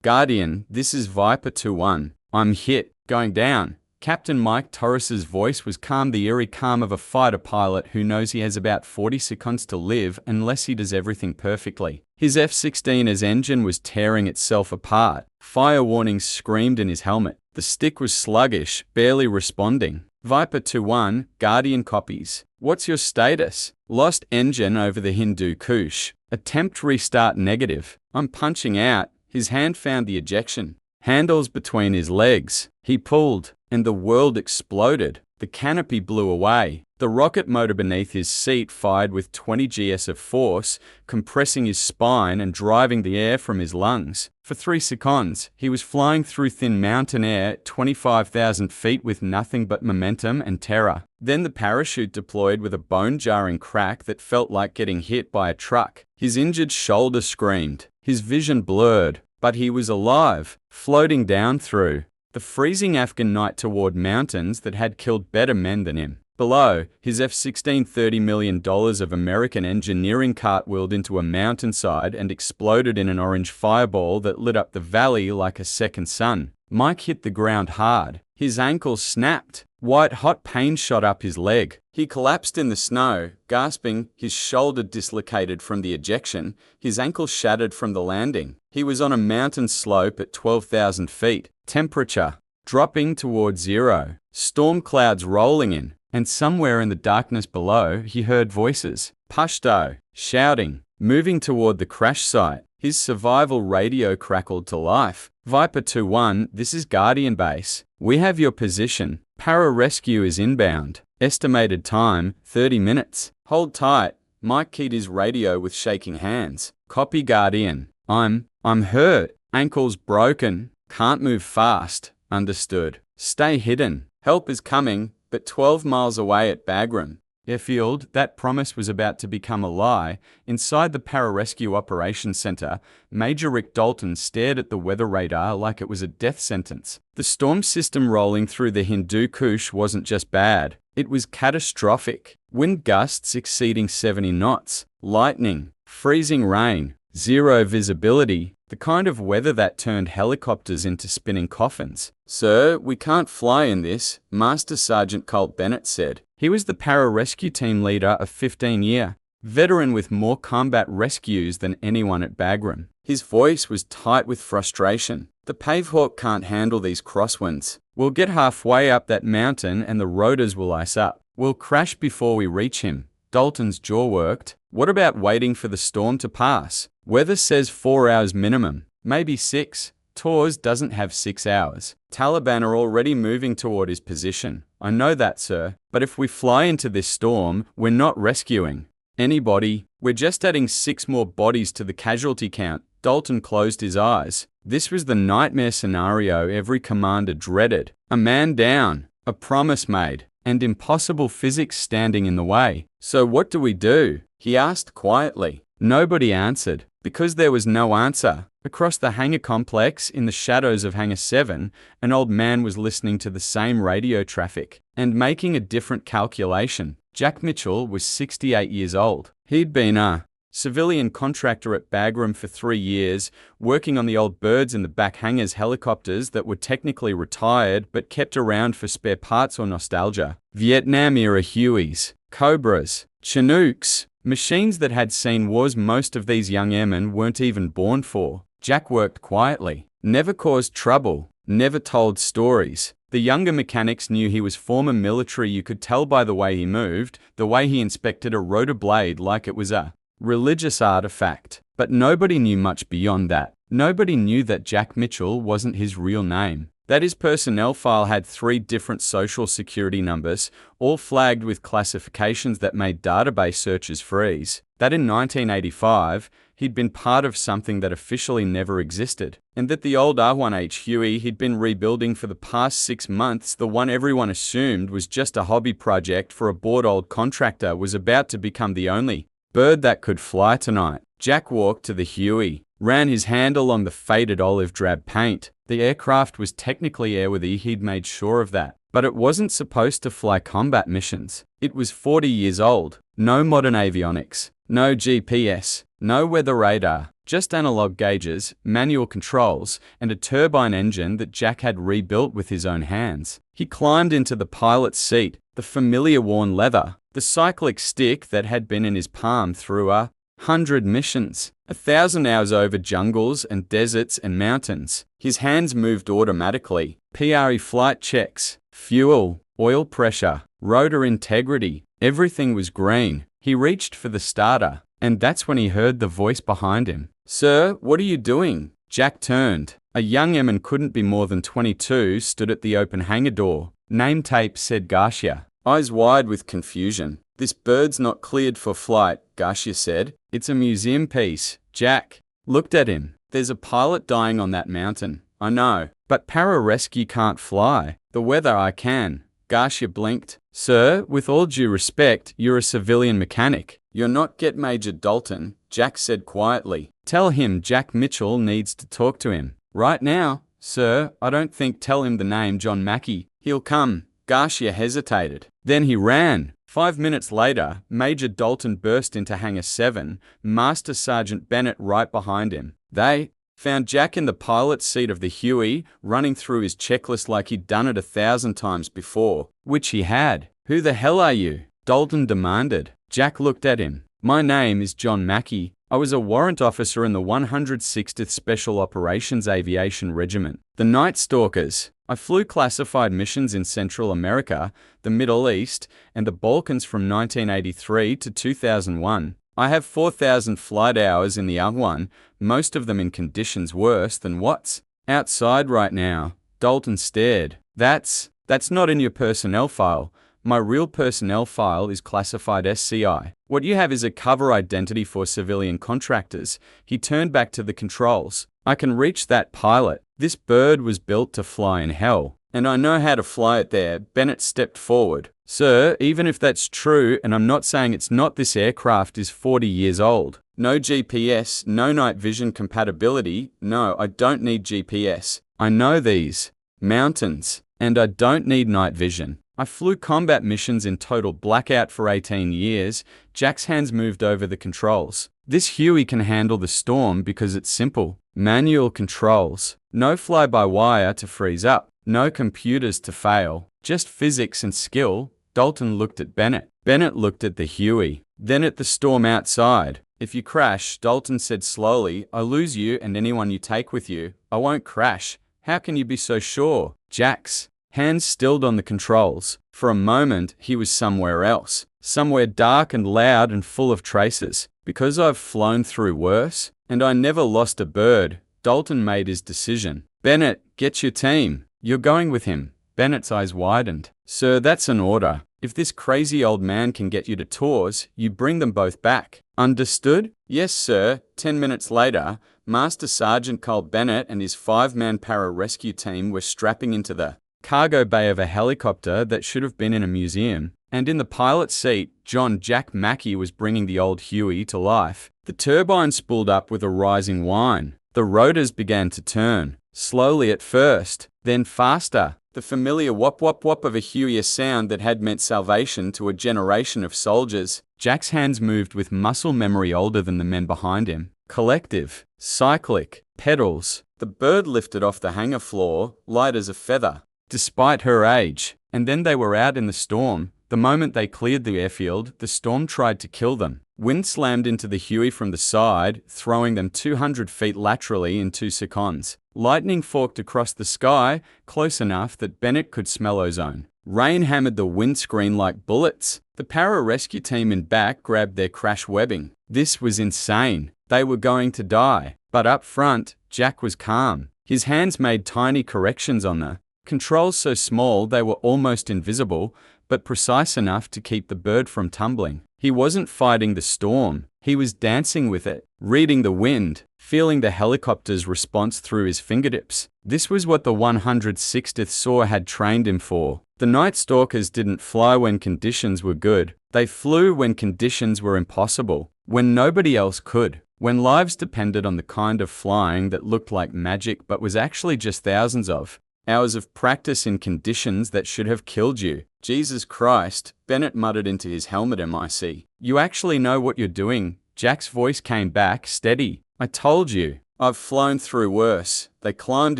Guardian, this is Viper 2-1. I'm hit. Going down. Captain Mike Torres's voice was calm, the eerie calm of a fighter pilot who knows he has about 40 seconds to live unless he does everything perfectly. His F-16's engine was tearing itself apart. Fire warnings screamed in his helmet. The stick was sluggish, barely responding. Viper 2-1, Guardian copies. What's your status? Lost engine over the Hindu Kush. Attempt restart negative. I'm punching out. His hand found the ejection handles between his legs. He pulled, and the world exploded. The canopy blew away. The rocket motor beneath his seat fired with 20 gs of force, compressing his spine and driving the air from his lungs. For 3 seconds, he was flying through thin mountain air at 25,000 feet with nothing but momentum and terror. Then the parachute deployed with a bone-jarring crack that felt like getting hit by a truck. His injured shoulder screamed. His vision blurred, but he was alive, floating down through the freezing Afghan night toward mountains that had killed better men than him. Below, his F-16 $30 million of American engineering cartwheeled into a mountainside and exploded in an orange fireball that lit up the valley like a second sun. Mike hit the ground hard. His ankle snapped. White-hot pain shot up his leg. He collapsed in the snow, gasping, his shoulder dislocated from the ejection, his ankle shattered from the landing. He was on a mountain slope at 12,000 feet. Temperature dropping toward zero. Storm clouds rolling in. And somewhere in the darkness below, he heard voices. Pashto, shouting, moving toward the crash site. His survival radio crackled to life. Viper 2-1, this is Guardian Base. We have your position. Pararescue is inbound. Estimated time, 30 minutes. Hold tight. Mike keyed his radio with shaking hands. Copy Guardian. I'm hurt. Ankles broken. Can't move fast. Understood. Stay hidden. Help is coming, but 12 miles away at Bagram Airfield. That promise was about to become a lie. Inside the Pararescue Operations Center, Major Rick Dalton stared at the weather radar like it was a death sentence. The storm system rolling through the Hindu Kush wasn't just bad. It was catastrophic. Wind gusts exceeding 70 knots, lightning, freezing rain, zero visibility, the kind of weather that turned helicopters into spinning coffins. Sir, we can't fly in this, Master Sergeant Colt Bennett said. He was the pararescue team leader, a 15-year veteran with more combat rescues than anyone at Bagram. His voice was tight with frustration. The Pave Hawk can't handle these crosswinds. We'll get halfway up that mountain and the rotors will ice up. We'll crash before we reach him. Dalton's jaw worked. What about waiting for the storm to pass? Weather says 4 hours minimum, maybe 6. Tours doesn't have 6 hours. Taliban are already moving toward his position. I know that, sir. But if we fly into this storm, we're not rescuing anybody. We're just adding 6 more bodies to the casualty count. Dalton closed his eyes. This was the nightmare scenario every commander dreaded. A man down, a promise made, and impossible physics standing in the way. So what do we do? He asked quietly. Nobody answered, because there was no answer. Across the hangar complex, in the shadows of Hangar 7, an old man was listening to the same radio traffic and making a different calculation. Jack Mitchell was 68 years old. He'd been a civilian contractor at Bagram for 3 years, working on the old birds in the back hangars helicopters that were technically retired but kept around for spare parts or nostalgia. Vietnam-era Hueys, Cobras, Chinooks, machines that had seen wars most of these young airmen weren't even born for. Jack worked quietly, never caused trouble, never told stories. The younger mechanics knew he was former military. You could tell by the way he moved, the way he inspected a rotor blade like it was a religious artifact. But nobody knew much beyond that. Nobody knew that Jack Mitchell wasn't his real name. That his personnel file had 3 different social security numbers, all flagged with classifications that made database searches freeze. That in 1985, he'd been part of something that officially never existed. And that the old R1H Huey he'd been rebuilding for the past 6 months, the one everyone assumed was just a hobby project for a bored old contractor, was about to become the only bird that could fly tonight. Jack walked to the Huey, ran his hand along the faded olive drab paint. The aircraft was technically airworthy, he'd made sure of that. But it wasn't supposed to fly combat missions. It was 40 years old. No modern avionics. No GPS. No weather radar. just analog gauges, manual controls, and a turbine engine that Jack had rebuilt with his own hands. He climbed into the pilot's seat, the familiar worn leather, the cyclic stick that had been in his palm through 100 missions, 1,000 hours over jungles and deserts and mountains. His hands moved automatically. PRE flight checks, fuel, oil pressure, rotor integrity, everything was green. He reached for the starter, and that's when he heard the voice behind him. "Sir, what are you doing?" Jack turned. A young Emin couldn't be more than 22 stood at the open hangar door. Name tape said Garcia. Eyes wide with confusion. "This bird's not cleared for flight," Garcia said. "It's a museum piece." Jack looked at him. "There's a pilot dying on that mountain." "I know, but Pararescue can't fly." "The weather I can." Garcia blinked. "Sir, with all due respect, you're a civilian mechanic. You're not get Major Dalton," Jack said quietly. "Tell him Jack Mitchell needs to talk to him. Right now." "Sir, I don't think tell him the name John Mackey. He'll come." Garcia hesitated. Then he ran. 5 minutes later, Major Dalton burst into Hangar 7, Master Sergeant Bennett right behind him. They found Jack in the pilot's seat of the Huey, running through his checklist like he'd done it 1,000 times before, which he had. "Who the hell are you?" Dalton demanded. Jack looked at him. "My name is John Mackey. I was a warrant officer in the 160th Special Operations Aviation Regiment, the Nightstalkers. I flew classified missions in Central America, the Middle East, and the Balkans from 1983 to 2001. I have 4,000 flight hours in the Afghanistan, most of them in conditions worse than what's outside right now." Dalton stared. That's not in your personnel file. My real personnel file is classified SCI. What you have is a cover identity for civilian contractors." He turned back to the controls. "I can reach that pilot. This bird was built to fly in hell, and I know how to fly it there." Bennett stepped forward. "Sir, even if that's true, and I'm not saying it's not, this aircraft is 40 years old. No GPS, no night vision compatibility. No, I don't need GPS. I know these mountains, and I don't need night vision. I flew combat missions in total blackout for 18 years. Jack's hands moved over the controls. "This Huey can handle the storm because it's simple. Manual controls. No fly-by-wire to freeze up. No computers to fail. Just physics and skill." Dalton looked at Bennett. Bennett looked at the Huey, then at the storm outside. "If you crash," Dalton said slowly, "I lose you and anyone you take with you." "I won't crash." "How can you be so sure?" Jack's hands stilled on the controls. For a moment, he was somewhere else. Somewhere dark and loud and full of traces. "Because I've flown through worse, and I never lost a bird." Dalton made his decision. "Bennett, get your team. You're going with him." Bennett's eyes widened. "Sir, that's an order. If this crazy old man can get you to tours, you bring them both back." "Understood?" "Yes, sir." 10 minutes later, Master Sergeant Carl Bennett and his 5-man pararescue team were strapping into the cargo bay of a helicopter that should have been in a museum, and in the pilot's seat, Jack Mackey was bringing the old Huey to life. The turbine spooled up with a rising whine. The rotors began to turn, slowly at first, then faster. The familiar whop-whop-whop of a Huey, a sound that had meant salvation to a generation of soldiers. Jack's hands moved with muscle memory older than the men behind him. Collective, cyclic, pedals. The bird lifted off the hangar floor, light as a feather, despite her age. And then they were out in the storm. The moment they cleared the airfield, the storm tried to kill them. Wind slammed into the Huey from the side, throwing them 200 feet laterally in 2 seconds. Lightning forked across the sky, close enough that Bennett could smell ozone. Rain hammered the windscreen like bullets. The pararescue team in back grabbed their crash webbing. This was insane. They were going to die. But up front, Jack was calm. His hands made tiny corrections on the controls, so small they were almost invisible, but precise enough to keep the bird from tumbling. He wasn't fighting the storm. He was dancing with it, reading the wind, feeling the helicopter's response through his fingertips. This was what the 160th SAW had trained him for. The Nightstalkers didn't fly when conditions were good. They flew when conditions were impossible, when nobody else could, when lives depended on the kind of flying that looked like magic but was actually just thousands of hours of practice in conditions that should have killed you. "Jesus Christ," Bennett muttered into his helmet, "MIC. You actually know what you're doing." Jack's voice came back, steady. I told you. I've flown through worse. They climbed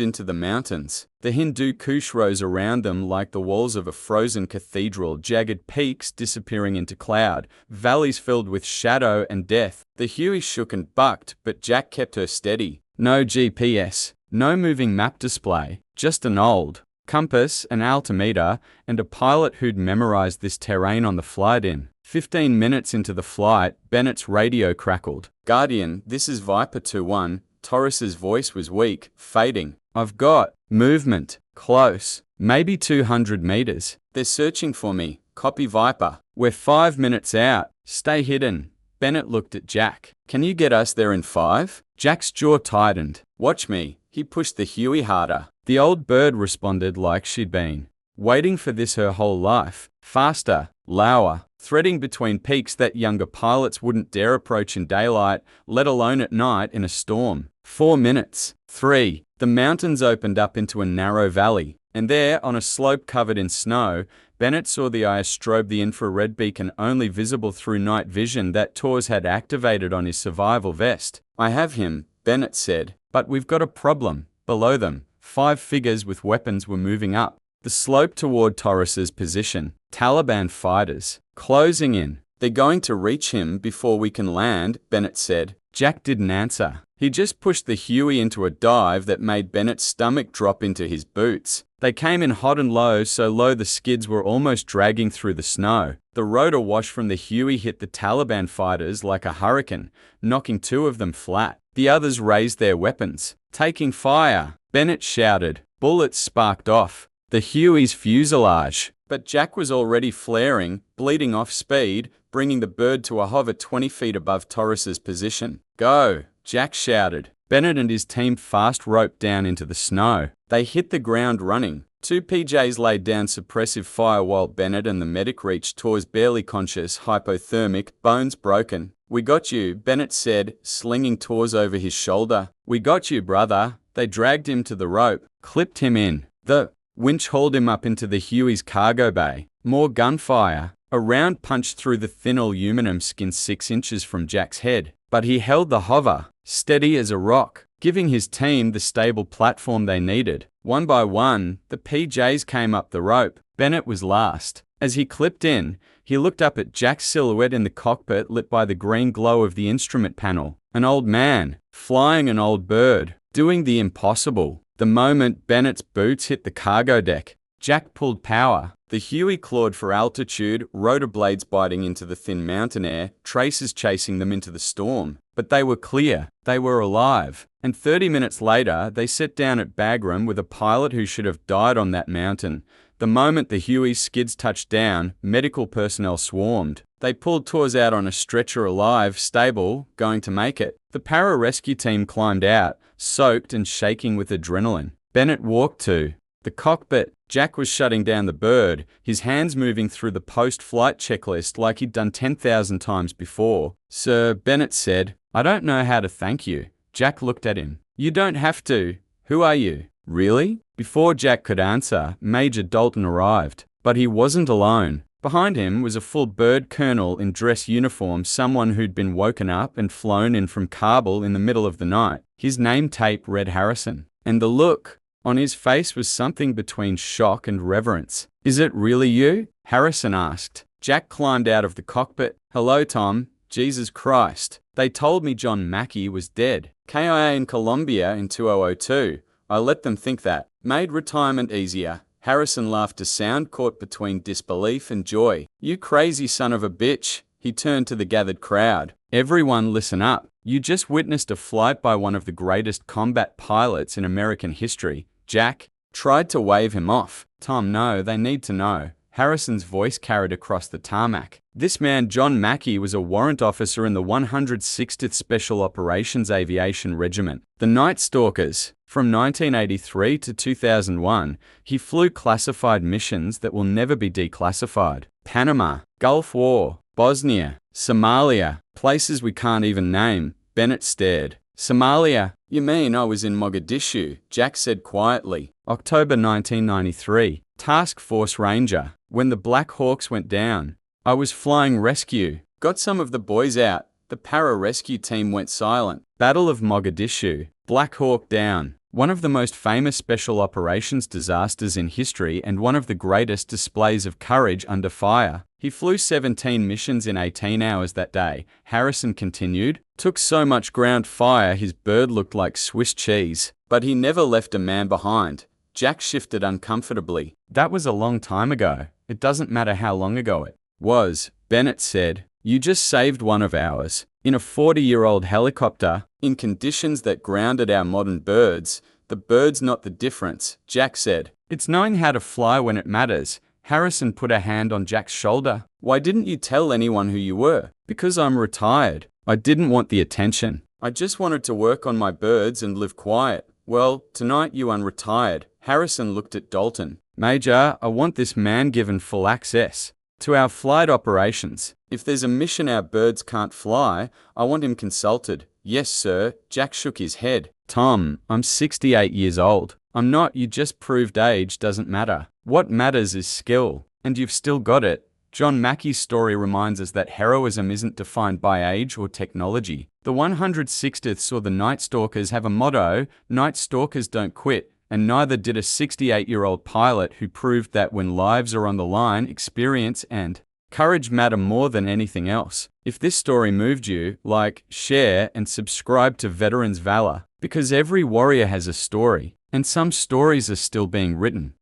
into the mountains. The Hindu Kush rose around them like the walls of a frozen cathedral, jagged peaks disappearing into cloud, valleys filled with shadow and death. The Huey shook and bucked, but Jack kept her steady. No GPS, no moving map display, just an old compass, an altimeter, and a pilot who'd memorized this terrain on the flight in. 15 minutes into the flight, Bennett's radio crackled. "Guardian, this is Viper 2-1. Torres's voice was weak, fading. "I've got movement. Close. Maybe 200 meters. They're searching for me. Copy Viper. We're 5 minutes out. Stay hidden." Bennett looked at Jack. "Can you get us there in 5? Jack's jaw tightened. "Watch me." He pushed the Huey harder. The old bird responded like she'd been waiting for this her whole life. Faster, lower, threading between peaks that younger pilots wouldn't dare approach in daylight, let alone at night in a storm. 4 minutes. 3. The mountains opened up into a narrow valley, and there, on a slope covered in snow, Bennett saw the eye strobe the infrared beacon only visible through night vision that Torres had activated on his survival vest. "I have him," Bennett said, "but we've got a problem." Below them, 5 figures with weapons were moving up the slope toward Torres's position. Taliban fighters, closing in. "They're going to reach him before we can land," Bennett said. Jack didn't answer. He just pushed the Huey into a dive that made Bennett's stomach drop into his boots. They came in hot and low, so low the skids were almost dragging through the snow. The rotor wash from the Huey hit the Taliban fighters like a hurricane, knocking 2 of them flat. The others raised their weapons. "Taking fire!" Bennett shouted. Bullets sparked off the Huey's fuselage, but Jack was already flaring, bleeding off speed, bringing the bird to a hover 20 feet above Torres's position. "Go!" Jack shouted. Bennett and his team fast roped down into the snow. They hit the ground running. 2 PJs laid down suppressive fire while Bennett and the medic reached Torres barely conscious, hypothermic, bones broken. "We got you," Bennett said, slinging Torres over his shoulder. "We got you, brother." They dragged him to the rope, clipped him in. The winch hauled him up into the Huey's cargo bay. More gunfire. A round punched through the thin aluminum skin 6 inches from Jack's head, but he held the hover, steady as a rock, giving his team the stable platform they needed. One by one, the PJs came up the rope. Bennett was last. As he clipped in, he looked up at Jack's silhouette in the cockpit lit by the green glow of the instrument panel. An old man, flying an old bird, doing the impossible. The moment Bennett's boots hit the cargo deck, Jack pulled power. The Huey clawed for altitude, rotor blades biting into the thin mountain air, traces chasing them into the storm. But they were clear, they were alive. And 30 minutes later, they set down at Bagram with a pilot who should have died on that mountain. The moment the Huey's skids touched down, medical personnel swarmed. They pulled Torres out on a stretcher alive, stable, going to make it. The pararescue team climbed out, soaked and shaking with adrenaline. Bennett walked to the cockpit. Jack was shutting down the bird, his hands moving through the post-flight checklist like he'd done 10,000 times before. "Sir," Bennett said, "I don't know how to thank you." Jack looked at him. "You don't have to. Who are you?" "Really?" Before Jack could answer, Major Dalton arrived. But he wasn't alone. Behind him was a full bird colonel in dress uniform, someone who'd been woken up and flown in from Kabul in the middle of the night. His name tape read Harrison, and the look on his face was something between shock and reverence. "Is it really you?" Harrison asked. Jack climbed out of the cockpit. "Hello, Tom. Jesus Christ. They told me John Mackey was dead. KIA in Colombia in 2002. I let them think that. Made retirement easier." Harrison laughed, a sound caught between disbelief and joy. "You crazy son of a bitch." He turned to the gathered crowd. "Everyone listen up. You just witnessed a flight by one of the greatest combat pilots in American history." Jack tried to wave him off. "Tom, no, they need to know." Harrison's voice carried across the tarmac. "This man, John Mackey, was a warrant officer in the 160th Special Operations Aviation Regiment, the Nightstalkers. From 1983 to 2001, he flew classified missions that will never be declassified. Panama, Gulf War, Bosnia, Somalia, places we can't even name." Bennett stared. "Somalia? You mean I was in Mogadishu?" Jack said quietly. "October 1993. Task Force Ranger. When the Black Hawks went down, I was flying rescue. Got some of the boys out. The pararescue team went silent. Battle of Mogadishu, Black Hawk Down. One of the most famous special operations disasters in history and one of the greatest displays of courage under fire. He flew 17 missions in 18 hours that day, Harrison continued. Took so much ground fire his bird looked like Swiss cheese. But he never left a man behind. Jack shifted uncomfortably. That was a long time ago. It doesn't matter how long ago it was, Bennett said. You just saved one of ours. In a 40-year-old helicopter, in conditions that grounded our modern birds. The bird's not the difference, Jack said. It's knowing how to fly when it matters. Harrison put a hand on Jack's shoulder. Why didn't you tell anyone who you were? Because I'm retired. I didn't want the attention. I just wanted to work on my birds and live quiet. Well, tonight you unretired. Harrison looked at Dalton. Major, I want this man given full access to our flight operations. If there's a mission our birds can't fly, I want him consulted. Yes, sir. Jack shook his head. Tom, I'm 68 years old. I'm not. You just proved age doesn't matter. What matters is skill. And you've still got it. John Mackey's story reminds us that heroism isn't defined by age or technology. The 160th or the Nightstalkers have a motto, Nightstalkers don't quit, and neither did a 68-year-old pilot who proved that when lives are on the line, experience and courage matter more than anything else. If this story moved you, like, share, and subscribe to Veterans Valor, because every warrior has a story, and some stories are still being written.